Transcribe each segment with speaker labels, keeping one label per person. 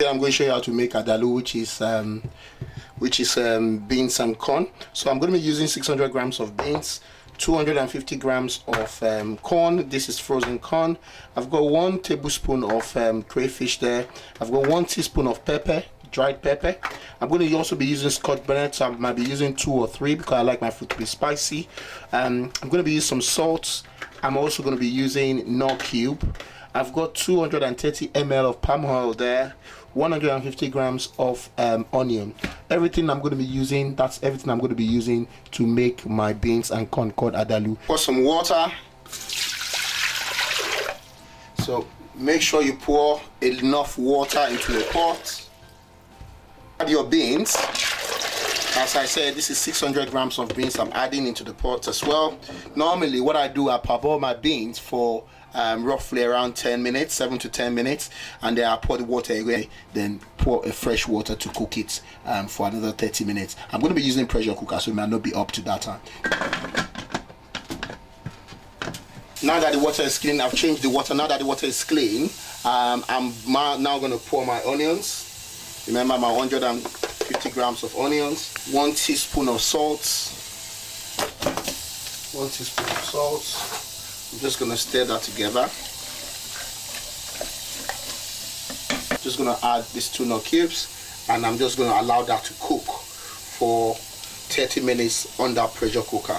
Speaker 1: Today I'm going to show you how to make ADALU, which is beans and corn. So I'm going to be using 600 grams of beans, 250 grams of corn. This is frozen corn. I've got 1 tablespoon of crayfish there. I've got 1 teaspoon of pepper, dried pepper. I'm going to also be using Scotch bonnet, so I might be using 2 or 3 because I like my food to be spicy. I'm going to be using some salt. I'm also going to be using Knorr cube. I've got 230 ml of palm oil there, 150 grams of onion. Everything I'm going to be using, that's everything I'm going to be using to make my beans and corn called ADALU. Pour some water. So make sure you pour enough water into the pot. Add your beans. As I said, this is 600 grams of beans I'm adding into the pot as well. Normally what I do, I parboil my beans for roughly around 10 minutes, 7 to 10 minutes, and then I pour the water away, then pour a fresh water to cook it for another 30 minutes. I'm going to be using pressure cooker, so it might not be up to that time. Now that the water is clean, I've changed the water. Now that the water is clean, I'm now going to pour my onions. Remember my 150 grams of onions, 1 teaspoon of salt, 1 teaspoon of salt. I'm just going to stir that together. Just going to add these 2 Knorr cubes, and I'm just going to allow that to cook for 30 minutes under pressure cooker.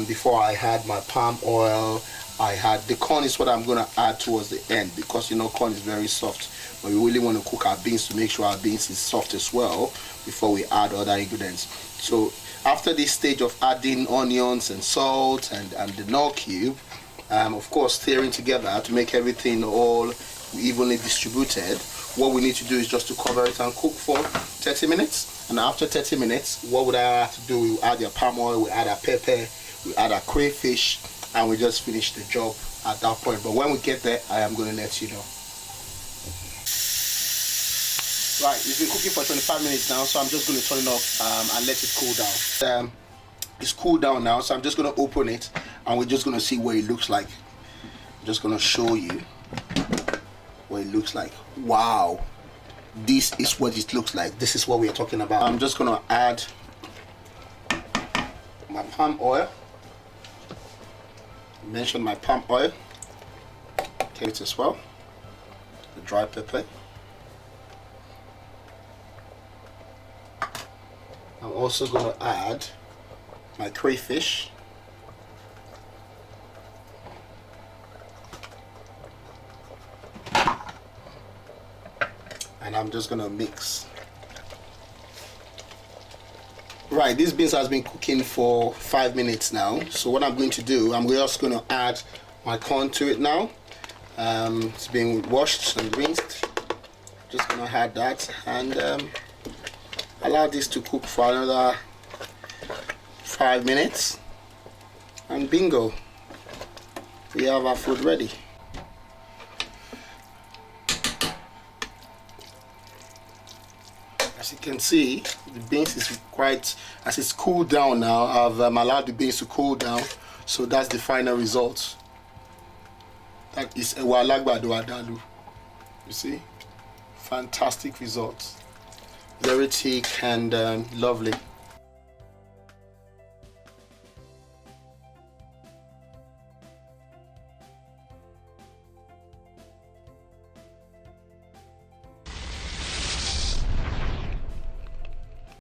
Speaker 1: Before I had my palm oil, I had the corn is what I'm going to add towards the end, because you know corn is very soft, but we really want to cook our beans to make sure our beans is soft as well before we add other ingredients. So after this stage of adding onions and salt and the Knorr cube, of course stirring together to make everything all evenly distributed, what we need to do is just to cover it and cook for 30 minutes. And after 30 minutes, what would I have to do? We add our palm oil, we add our pepper, we add our crayfish, and we just finish the job at that point. But when we get there, I am going to let you know. Right, it's been cooking for 25 minutes now, so I'm just going to turn it off and let it cool down. It's cooled down now, so I'm just going to open it and we're just going to see what it looks like. I'm just going to show you what it looks like. Wow, this is what it looks like. This is what we are talking about. I'm just going to add my palm oil. I mentioned my palm oil. Take it as well. The dry pepper. I'm also going to add my crayfish. And I'm just going to mix. Right, this beans has been cooking for 5 minutes now. So what I'm going to do, I'm just going to add my corn to it now. It's been washed and rinsed. Just going to add that and allow this to cook for another 5 minutes, and bingo, we have our food ready. As you can see, the beans is quite, as it's cooled down now, I've allowed the beans to cool down, so that's the final result. That is Ewalagbado ADALU. You see, fantastic results. Very thick and lovely.